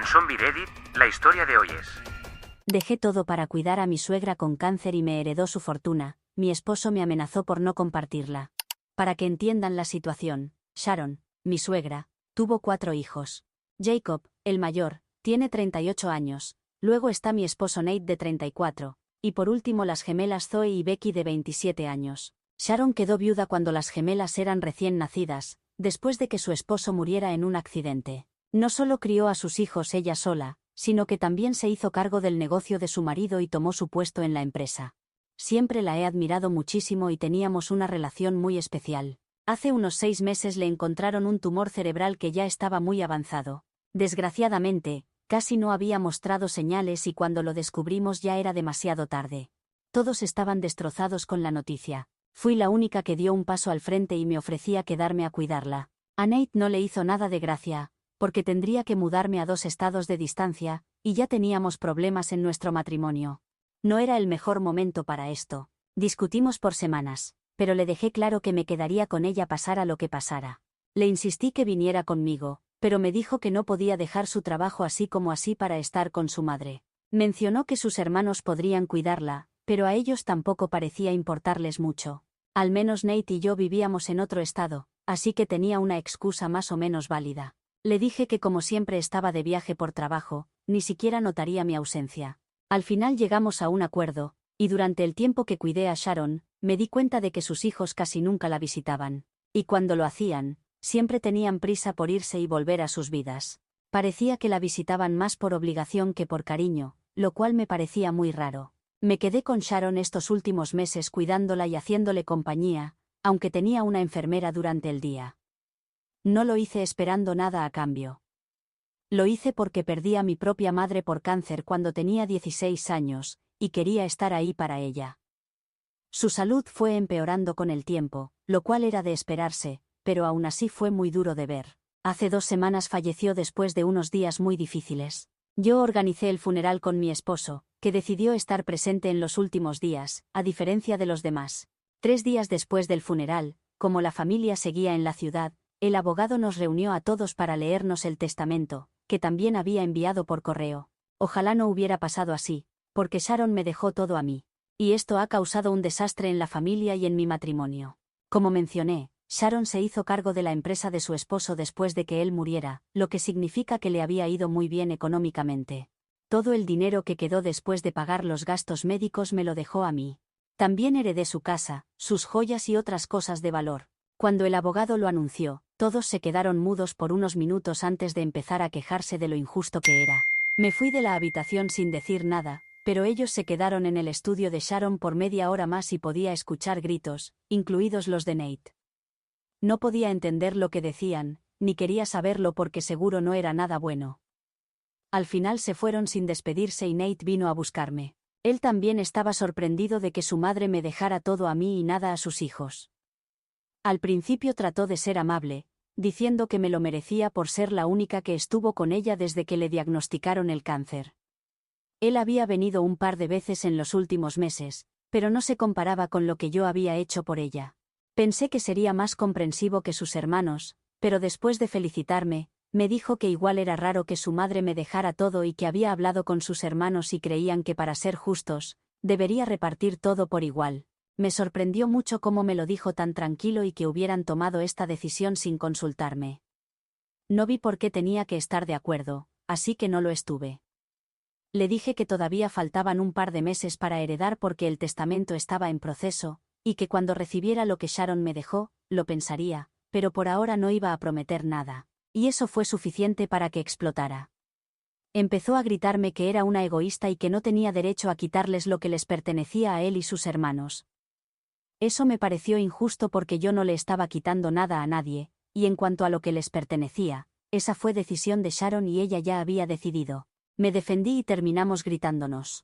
En Zombie Reddit, la historia de hoy es: Dejé todo para cuidar a mi suegra con cáncer y me heredó su fortuna. Mi esposo me amenazó por no compartirla. Para que entiendan la situación, Sharon, mi suegra, tuvo 4 hijos. Jacob, el mayor, tiene 38 años. Luego está mi esposo Nate de 34. Y por último las gemelas Zoe y Becky de 27 años. Sharon quedó viuda cuando las gemelas eran recién nacidas, después de que su esposo muriera en un accidente. No solo crió a sus hijos ella sola, sino que también se hizo cargo del negocio de su marido y tomó su puesto en la empresa. Siempre la he admirado muchísimo y teníamos una relación muy especial. Hace unos 6 meses le encontraron un tumor cerebral que ya estaba muy avanzado. Desgraciadamente, casi no había mostrado señales y cuando lo descubrimos ya era demasiado tarde. Todos estaban destrozados con la noticia. Fui la única que dio un paso al frente y me ofrecía quedarme a cuidarla. A Nate no le hizo nada de gracia, porque tendría que mudarme a 2 estados de distancia, y ya teníamos problemas en nuestro matrimonio. No era el mejor momento para esto. Discutimos por semanas, pero le dejé claro que me quedaría con ella pasara lo que pasara. Le insistí que viniera conmigo, pero me dijo que no podía dejar su trabajo así como así para estar con su madre. Mencionó que sus hermanos podrían cuidarla, pero a ellos tampoco parecía importarles mucho. Al menos Nate y yo vivíamos en otro estado, así que tenía una excusa más o menos válida. Le dije que como siempre estaba de viaje por trabajo, ni siquiera notaría mi ausencia. Al final llegamos a un acuerdo, y durante el tiempo que cuidé a Sharon, me di cuenta de que sus hijos casi nunca la visitaban. Y cuando lo hacían, siempre tenían prisa por irse y volver a sus vidas. Parecía que la visitaban más por obligación que por cariño, lo cual me parecía muy raro. Me quedé con Sharon estos últimos meses cuidándola y haciéndole compañía, aunque tenía una enfermera durante el día. No lo hice esperando nada a cambio. Lo hice porque perdí a mi propia madre por cáncer cuando tenía 16 años, y quería estar ahí para ella. Su salud fue empeorando con el tiempo, lo cual era de esperarse, pero aún así fue muy duro de ver. Hace 2 semanas falleció después de unos días muy difíciles. Yo organicé el funeral con mi esposo, que decidió estar presente en los últimos días, a diferencia de los demás. 3 días después del funeral, como la familia seguía en la ciudad, el abogado nos reunió a todos para leernos el testamento, que también había enviado por correo. Ojalá no hubiera pasado así, porque Sharon me dejó todo a mí. Y esto ha causado un desastre en la familia y en mi matrimonio. Como mencioné, Sharon se hizo cargo de la empresa de su esposo después de que él muriera, lo que significa que le había ido muy bien económicamente. Todo el dinero que quedó después de pagar los gastos médicos me lo dejó a mí. También heredé su casa, sus joyas y otras cosas de valor. Cuando el abogado lo anunció, todos se quedaron mudos por unos minutos antes de empezar a quejarse de lo injusto que era. Me fui de la habitación sin decir nada, pero ellos se quedaron en el estudio de Sharon por media hora más y podía escuchar gritos, incluidos los de Nate. No podía entender lo que decían, ni quería saberlo porque seguro no era nada bueno. Al final se fueron sin despedirse y Nate vino a buscarme. Él también estaba sorprendido de que su madre me dejara todo a mí y nada a sus hijos. Al principio trató de ser amable, diciendo que me lo merecía por ser la única que estuvo con ella desde que le diagnosticaron el cáncer. Él había venido un par de veces en los últimos meses, pero no se comparaba con lo que yo había hecho por ella. Pensé que sería más comprensivo que sus hermanos, pero después de felicitarme, me dijo que igual era raro que su madre me dejara todo y que había hablado con sus hermanos y creían que para ser justos, debería repartir todo por igual. Me sorprendió mucho cómo me lo dijo tan tranquilo y que hubieran tomado esta decisión sin consultarme. No vi por qué tenía que estar de acuerdo, así que no lo estuve. Le dije que todavía faltaban un par de meses para heredar porque el testamento estaba en proceso, y que cuando recibiera lo que Sharon me dejó, lo pensaría, pero por ahora no iba a prometer nada. Y eso fue suficiente para que explotara. Empezó a gritarme que era una egoísta y que no tenía derecho a quitarles lo que les pertenecía a él y sus hermanos. Eso me pareció injusto porque yo no le estaba quitando nada a nadie, y en cuanto a lo que les pertenecía, esa fue decisión de Sharon y ella ya había decidido. Me defendí y terminamos gritándonos.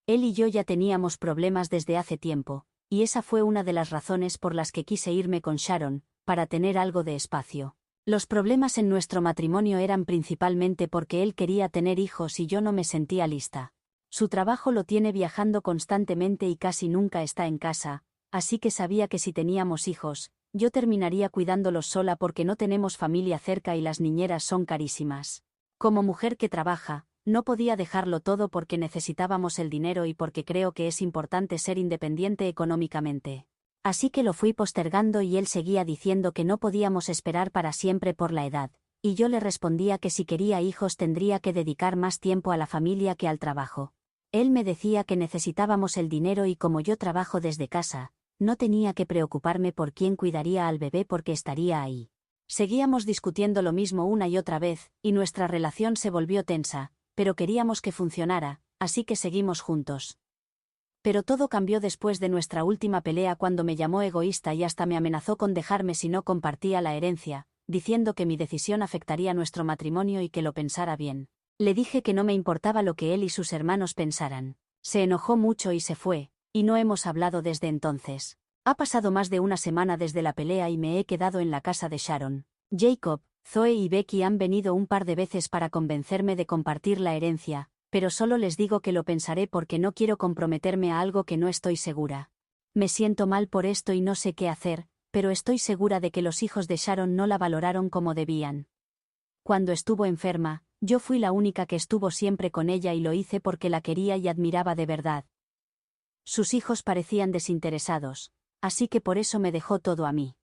Él y yo ya teníamos problemas desde hace tiempo, y esa fue una de las razones por las que quise irme con Sharon, para tener algo de espacio. Los problemas en nuestro matrimonio eran principalmente porque él quería tener hijos y yo no me sentía lista. Su trabajo lo tiene viajando constantemente y casi nunca está en casa, así que sabía que si teníamos hijos, yo terminaría cuidándolos sola porque no tenemos familia cerca y las niñeras son carísimas. Como mujer que trabaja, no podía dejarlo todo porque necesitábamos el dinero y porque creo que es importante ser independiente económicamente. Así que lo fui postergando y él seguía diciendo que no podíamos esperar para siempre por la edad, y yo le respondía que si quería hijos tendría que dedicar más tiempo a la familia que al trabajo. Él me decía que necesitábamos el dinero y como yo trabajo desde casa, no tenía que preocuparme por quién cuidaría al bebé porque estaría ahí. Seguíamos discutiendo lo mismo una y otra vez, y nuestra relación se volvió tensa, pero queríamos que funcionara, así que seguimos juntos. Pero todo cambió después de nuestra última pelea cuando me llamó egoísta y hasta me amenazó con dejarme si no compartía la herencia, diciendo que mi decisión afectaría nuestro matrimonio y que lo pensara bien. Le dije que no me importaba lo que él y sus hermanos pensaran. Se enojó mucho y se fue, y no hemos hablado desde entonces. Ha pasado más de una semana desde la pelea y me he quedado en la casa de Sharon. Jacob, Zoe y Becky han venido un par de veces para convencerme de compartir la herencia, pero solo les digo que lo pensaré porque no quiero comprometerme a algo que no estoy segura. Me siento mal por esto y no sé qué hacer, pero estoy segura de que los hijos de Sharon no la valoraron como debían. Cuando estuvo enferma, yo fui la única que estuvo siempre con ella y lo hice porque la quería y admiraba de verdad. Sus hijos parecían desinteresados, así que por eso me dejó todo a mí.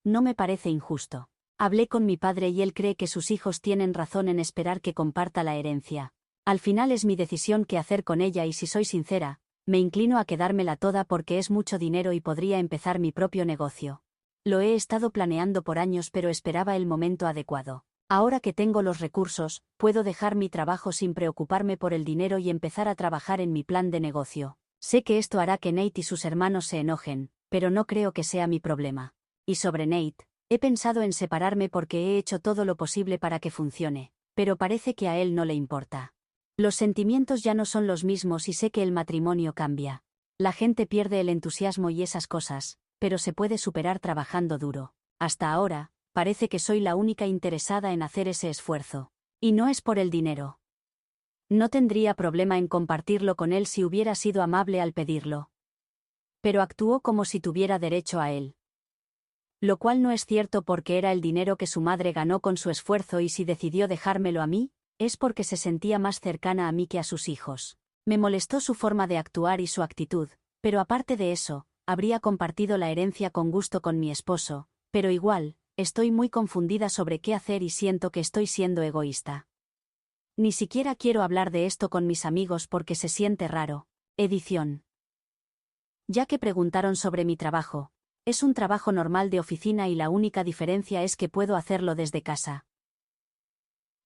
No me parece injusto. Hablé con mi padre y él cree que sus hijos tienen razón en esperar que comparta la herencia. Al final es mi decisión qué hacer con ella y si soy sincera, me inclino a quedármela toda porque es mucho dinero y podría empezar mi propio negocio. Lo he estado planeando por años pero esperaba el momento adecuado. Ahora que tengo los recursos, puedo dejar mi trabajo sin preocuparme por el dinero y empezar a trabajar en mi plan de negocio. Sé que esto hará que Nate y sus hermanos se enojen, pero no creo que sea mi problema. Y sobre Nate, he pensado en separarme porque he hecho todo lo posible para que funcione, pero parece que a él no le importa. Los sentimientos ya no son los mismos y sé que el matrimonio cambia. La gente pierde el entusiasmo y esas cosas, pero se puede superar trabajando duro. Hasta ahora, parece que soy la única interesada en hacer ese esfuerzo. Y no es por el dinero. No tendría problema en compartirlo con él si hubiera sido amable al pedirlo. Pero actuó como si tuviera derecho a él. Lo cual no es cierto porque era el dinero que su madre ganó con su esfuerzo y si decidió dejármelo a mí, es porque se sentía más cercana a mí que a sus hijos. Me molestó su forma de actuar y su actitud, pero aparte de eso, habría compartido la herencia con gusto con mi esposo, pero igual, estoy muy confundida sobre qué hacer y siento que estoy siendo egoísta. Ni siquiera quiero hablar de esto con mis amigos porque se siente raro. Edición. Ya que preguntaron sobre mi trabajo, es un trabajo normal de oficina y la única diferencia es que puedo hacerlo desde casa.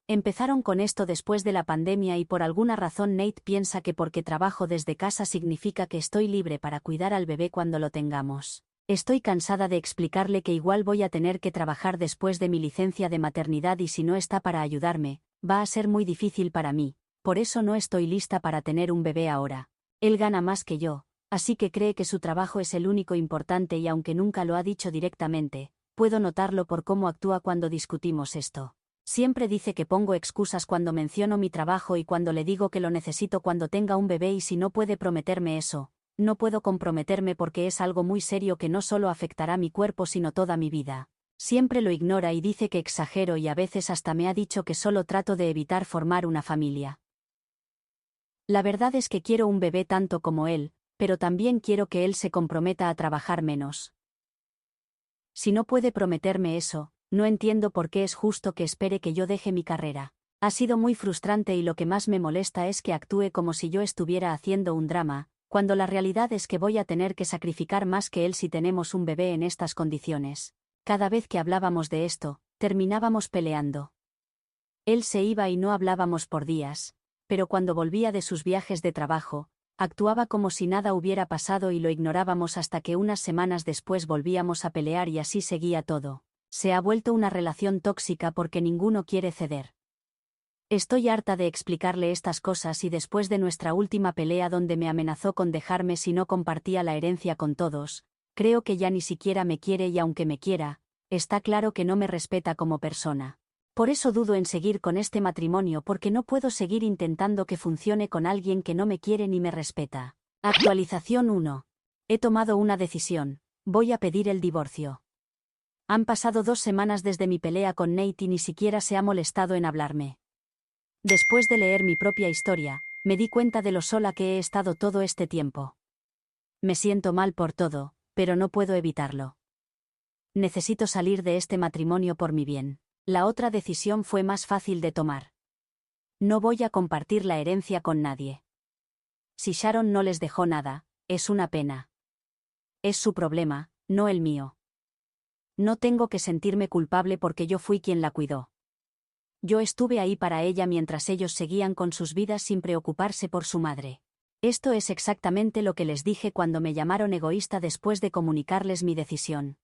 Empezaron con esto después de la pandemia y por alguna razón Nate piensa que porque trabajo desde casa significa que estoy libre para cuidar al bebé cuando lo tengamos. Estoy cansada de explicarle que igual voy a tener que trabajar después de mi licencia de maternidad y si no está para ayudarme, va a ser muy difícil para mí, por eso no estoy lista para tener un bebé ahora. Él gana más que yo, así que cree que su trabajo es el único importante y aunque nunca lo ha dicho directamente, puedo notarlo por cómo actúa cuando discutimos esto. Siempre dice que pongo excusas cuando menciono mi trabajo y cuando le digo que lo necesito cuando tenga un bebé y si no puede prometerme eso, no puedo comprometerme porque es algo muy serio que no solo afectará mi cuerpo sino toda mi vida. Siempre lo ignora y dice que exagero y a veces hasta me ha dicho que solo trato de evitar formar una familia. La verdad es que quiero un bebé tanto como él, pero también quiero que él se comprometa a trabajar menos. Si no puede prometerme eso, no entiendo por qué es justo que espere que yo deje mi carrera. Ha sido muy frustrante y lo que más me molesta es que actúe como si yo estuviera haciendo un drama, cuando la realidad es que voy a tener que sacrificar más que él si tenemos un bebé en estas condiciones. Cada vez que hablábamos de esto, terminábamos peleando. Él se iba y no hablábamos por días, pero cuando volvía de sus viajes de trabajo, actuaba como si nada hubiera pasado y lo ignorábamos hasta que unas semanas después volvíamos a pelear y así seguía todo. Se ha vuelto una relación tóxica porque ninguno quiere ceder. Estoy harta de explicarle estas cosas y después de nuestra última pelea donde me amenazó con dejarme si no compartía la herencia con todos, creo que ya ni siquiera me quiere y aunque me quiera, está claro que no me respeta como persona. Por eso dudo en seguir con este matrimonio porque no puedo seguir intentando que funcione con alguien que no me quiere ni me respeta. Actualización 1. He tomado una decisión, voy a pedir el divorcio. Han pasado 2 semanas desde mi pelea con Nate y ni siquiera se ha molestado en hablarme. Después de leer mi propia historia, me di cuenta de lo sola que he estado todo este tiempo. Me siento mal por todo, pero no puedo evitarlo. Necesito salir de este matrimonio por mi bien. La otra decisión fue más fácil de tomar. No voy a compartir la herencia con nadie. Si Sharon no les dejó nada, es una pena. Es su problema, no el mío. No tengo que sentirme culpable porque yo fui quien la cuidó. Yo estuve ahí para ella mientras ellos seguían con sus vidas sin preocuparse por su madre. Esto es exactamente lo que les dije cuando me llamaron egoísta después de comunicarles mi decisión.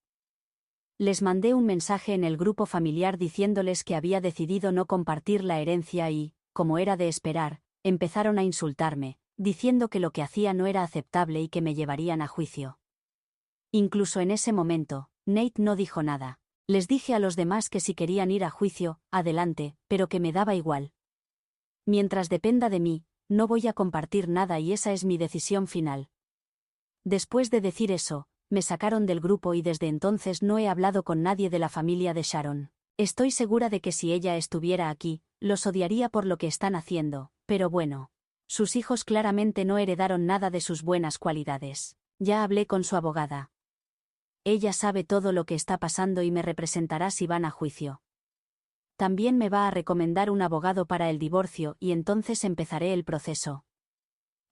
Les mandé un mensaje en el grupo familiar diciéndoles que había decidido no compartir la herencia y, como era de esperar, empezaron a insultarme, diciendo que lo que hacía no era aceptable y que me llevarían a juicio. Incluso en ese momento, Nate no dijo nada. Les dije a los demás que si querían ir a juicio, adelante, pero que me daba igual. Mientras dependa de mí, no voy a compartir nada y esa es mi decisión final. Después de decir eso, me sacaron del grupo y desde entonces no he hablado con nadie de la familia de Sharon. Estoy segura de que si ella estuviera aquí, los odiaría por lo que están haciendo, pero bueno. Sus hijos claramente no heredaron nada de sus buenas cualidades. Ya hablé con su abogada. Ella sabe todo lo que está pasando y me representará si van a juicio. También me va a recomendar un abogado para el divorcio y entonces empezaré el proceso.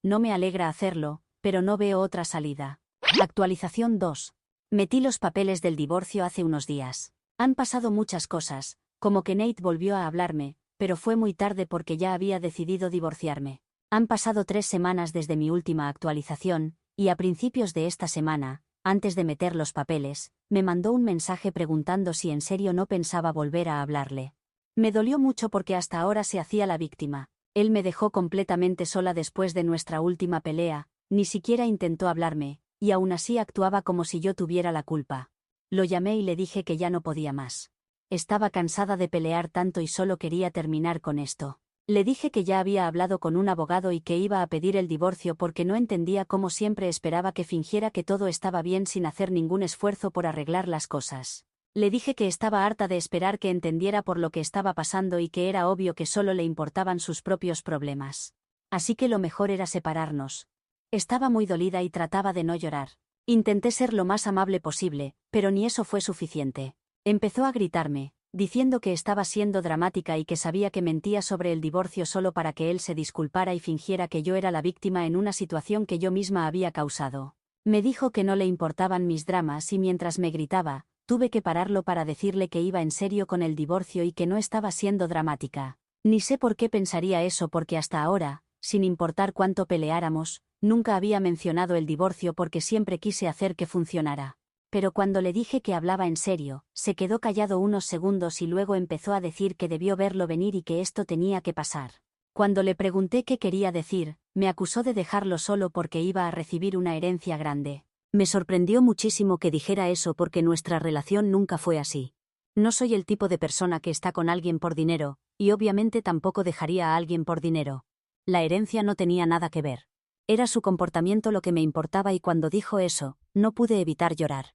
No me alegra hacerlo, pero no veo otra salida. Actualización 2. Metí los papeles del divorcio hace unos días. Han pasado muchas cosas, como que Nate volvió a hablarme, pero fue muy tarde porque ya había decidido divorciarme. Han pasado 3 semanas desde mi última actualización, y a principios de esta semana, antes de meter los papeles, me mandó un mensaje preguntando si en serio no pensaba volver a hablarle. Me dolió mucho porque hasta ahora se hacía la víctima. Él me dejó completamente sola después de nuestra última pelea, ni siquiera intentó hablarme, y aún así actuaba como si yo tuviera la culpa. Lo llamé y le dije que ya no podía más. Estaba cansada de pelear tanto y solo quería terminar con esto. Le dije que ya había hablado con un abogado y que iba a pedir el divorcio porque no entendía cómo siempre esperaba que fingiera que todo estaba bien sin hacer ningún esfuerzo por arreglar las cosas. Le dije que estaba harta de esperar que entendiera por lo que estaba pasando y que era obvio que solo le importaban sus propios problemas. Así que lo mejor era separarnos. Estaba muy dolida y trataba de no llorar. Intenté ser lo más amable posible, pero ni eso fue suficiente. Empezó a gritarme, diciendo que estaba siendo dramática y que sabía que mentía sobre el divorcio solo para que él se disculpara y fingiera que yo era la víctima en una situación que yo misma había causado. Me dijo que no le importaban mis dramas y mientras me gritaba, tuve que pararlo para decirle que iba en serio con el divorcio y que no estaba siendo dramática. Ni sé por qué pensaría eso porque hasta ahora, sin importar cuánto peleáramos, nunca había mencionado el divorcio porque siempre quise hacer que funcionara. Pero cuando le dije que hablaba en serio, se quedó callado unos segundos y luego empezó a decir que debió verlo venir y que esto tenía que pasar. Cuando le pregunté qué quería decir, me acusó de dejarlo solo porque iba a recibir una herencia grande. Me sorprendió muchísimo que dijera eso porque nuestra relación nunca fue así. No soy el tipo de persona que está con alguien por dinero, y obviamente tampoco dejaría a alguien por dinero. La herencia no tenía nada que ver. Era su comportamiento lo que me importaba y cuando dijo eso, no pude evitar llorar.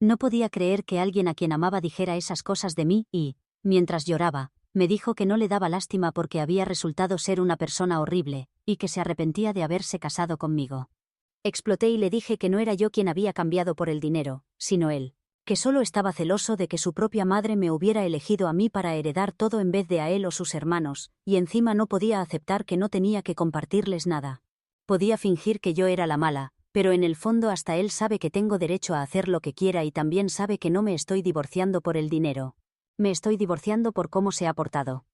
No podía creer que alguien a quien amaba dijera esas cosas de mí y, mientras lloraba, me dijo que no le daba lástima porque había resultado ser una persona horrible, y que se arrepentía de haberse casado conmigo. Exploté y le dije que no era yo quien había cambiado por el dinero, sino él, que solo estaba celoso de que su propia madre me hubiera elegido a mí para heredar todo en vez de a él o sus hermanos, y encima no podía aceptar que no tenía que compartirles nada. Podía fingir que yo era la mala, pero en el fondo hasta él sabe que tengo derecho a hacer lo que quiera y también sabe que no me estoy divorciando por el dinero. Me estoy divorciando por cómo se ha portado.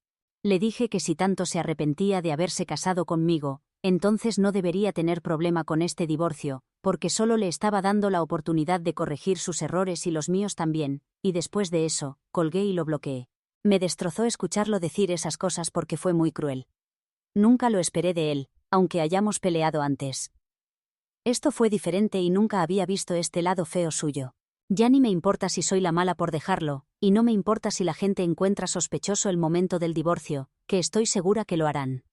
Le dije que si tanto se arrepentía de haberse casado conmigo, entonces no debería tener problema con este divorcio, porque solo le estaba dando la oportunidad de corregir sus errores y los míos también, y después de eso, colgué y lo bloqueé. Me destrozó escucharlo decir esas cosas porque fue muy cruel. Nunca lo esperé de él, aunque hayamos peleado antes. Esto fue diferente y nunca había visto este lado feo suyo. Ya ni me importa si soy la mala por dejarlo, y no me importa si la gente encuentra sospechoso el momento del divorcio, que estoy segura que lo harán.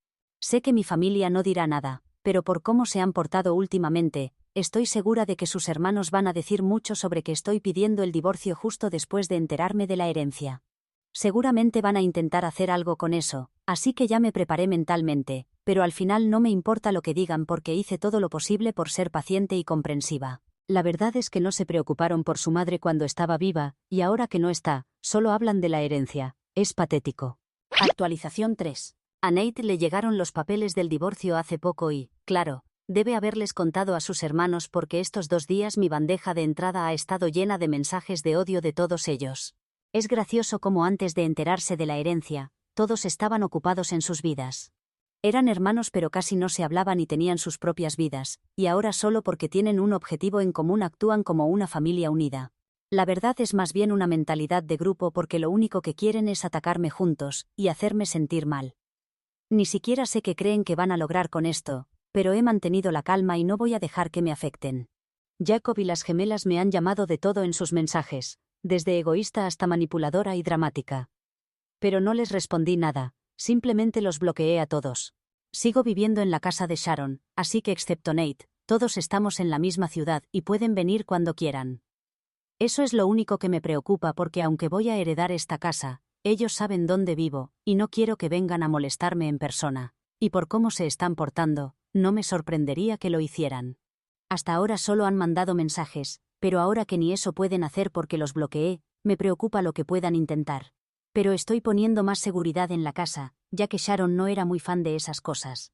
Sé que mi familia no dirá nada, pero por cómo se han portado últimamente, estoy segura de que sus hermanos van a decir mucho sobre que estoy pidiendo el divorcio justo después de enterarme de la herencia. Seguramente van a intentar hacer algo con eso, Así que ya me preparé mentalmente, pero al final no me importa lo que digan porque hice todo lo posible por ser paciente y comprensiva. La verdad es que no se preocuparon por su madre cuando estaba viva, y ahora que no está, solo hablan de la herencia. Es patético. Actualización 3. A Nate le llegaron los papeles del divorcio hace poco y, claro, debe haberles contado a sus hermanos porque estos 2 días mi bandeja de entrada ha estado llena de mensajes de odio de todos ellos. Es gracioso cómo antes de enterarse de la herencia, todos estaban ocupados en sus vidas. Eran hermanos pero casi no se hablaban y tenían sus propias vidas, y ahora solo porque tienen un objetivo en común actúan como una familia unida. La verdad es más bien una mentalidad de grupo porque lo único que quieren es atacarme juntos y hacerme sentir mal. Ni siquiera sé qué creen que van a lograr con esto, pero he mantenido la calma y no voy a dejar que me afecten. Jacob y las gemelas me han llamado de todo en sus mensajes, desde egoísta hasta manipuladora y dramática. Pero no les respondí nada. Simplemente los bloqueé a todos. Sigo viviendo en la casa de Sharon, así que excepto Nate, todos estamos en la misma ciudad y pueden venir cuando quieran. Eso es lo único que me preocupa porque aunque voy a heredar esta casa, ellos saben dónde vivo, y no quiero que vengan a molestarme en persona. Y por cómo se están portando, no me sorprendería que lo hicieran. Hasta ahora solo han mandado mensajes, pero ahora que ni eso pueden hacer porque los bloqueé, me preocupa lo que puedan intentar. Pero estoy poniendo más seguridad en la casa, ya que Sharon no era muy fan de esas cosas.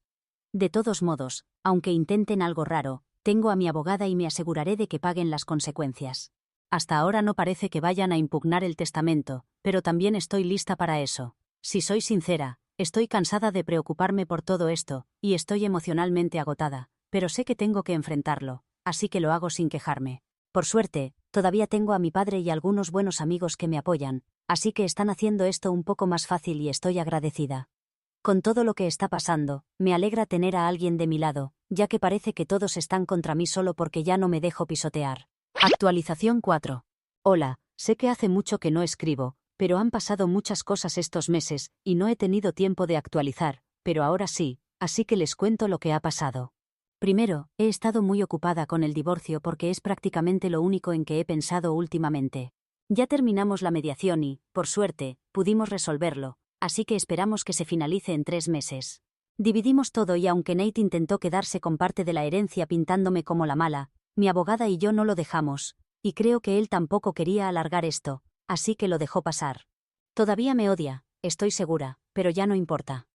De todos modos, aunque intenten algo raro, tengo a mi abogada y me aseguraré de que paguen las consecuencias. Hasta ahora no parece que vayan a impugnar el testamento, pero también estoy lista para eso. Si soy sincera, estoy cansada de preocuparme por todo esto, y estoy emocionalmente agotada, pero sé que tengo que enfrentarlo, así que lo hago sin quejarme. Por suerte, todavía tengo a mi padre y algunos buenos amigos que me apoyan, así que están haciendo esto un poco más fácil y estoy agradecida. Con todo lo que está pasando, me alegra tener a alguien de mi lado, ya que parece que todos están contra mí solo porque ya no me dejo pisotear. Actualización 4. Hola, sé que hace mucho que no escribo, pero han pasado muchas cosas estos meses, y no he tenido tiempo de actualizar, pero ahora sí, así que les cuento lo que ha pasado. Primero, he estado muy ocupada con el divorcio porque es prácticamente lo único en que he pensado últimamente. Ya terminamos la mediación y, por suerte, pudimos resolverlo, así que esperamos que se finalice en 3 meses. Dividimos todo y aunque Nate intentó quedarse con parte de la herencia pintándome como la mala, mi abogada y yo no lo dejamos, y creo que él tampoco quería alargar esto, así que lo dejó pasar. Todavía me odia, estoy segura, pero ya no importa.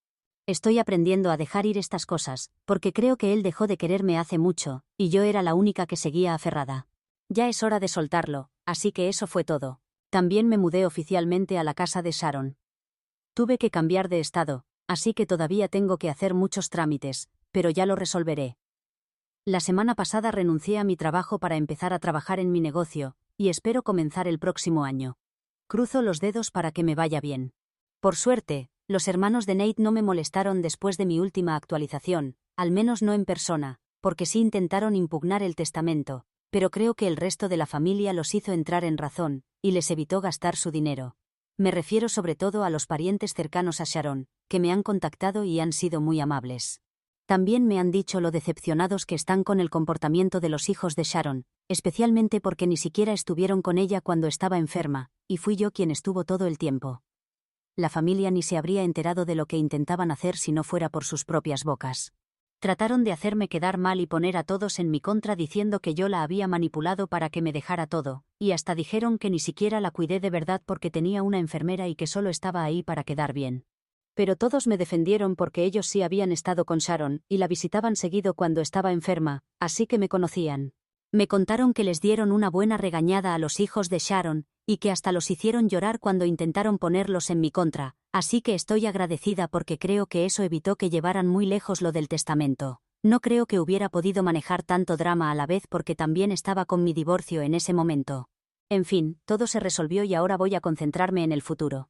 Estoy aprendiendo a dejar ir estas cosas, porque creo que él dejó de quererme hace mucho, y yo era la única que seguía aferrada. Ya es hora de soltarlo, así que eso fue todo. También me mudé oficialmente a la casa de Sharon. Tuve que cambiar de estado, así que todavía tengo que hacer muchos trámites, pero ya lo resolveré. La semana pasada renuncié a mi trabajo para empezar a trabajar en mi negocio, y espero comenzar el próximo año. Cruzo los dedos para que me vaya bien. Por suerte, los hermanos de Nate no me molestaron después de mi última actualización, al menos no en persona, porque sí intentaron impugnar el testamento, pero creo que el resto de la familia los hizo entrar en razón, y les evitó gastar su dinero. Me refiero sobre todo a los parientes cercanos a Sharon, que me han contactado y han sido muy amables. También me han dicho lo decepcionados que están con el comportamiento de los hijos de Sharon, especialmente porque ni siquiera estuvieron con ella cuando estaba enferma, y fui yo quien estuvo todo el tiempo. La familia ni se habría enterado de lo que intentaban hacer si no fuera por sus propias bocas. Trataron de hacerme quedar mal y poner a todos en mi contra diciendo que yo la había manipulado para que me dejara todo, y hasta dijeron que ni siquiera la cuidé de verdad porque tenía una enfermera y que solo estaba ahí para quedar bien. Pero todos me defendieron porque ellos sí habían estado con Sharon y la visitaban seguido cuando estaba enferma, así que me conocían. Me contaron que les dieron una buena regañada a los hijos de Sharon, y que hasta los hicieron llorar cuando intentaron ponerlos en mi contra, así que estoy agradecida porque creo que eso evitó que llevaran muy lejos lo del testamento. No creo que hubiera podido manejar tanto drama a la vez porque también estaba con mi divorcio en ese momento. En fin, todo se resolvió y ahora voy a concentrarme en el futuro.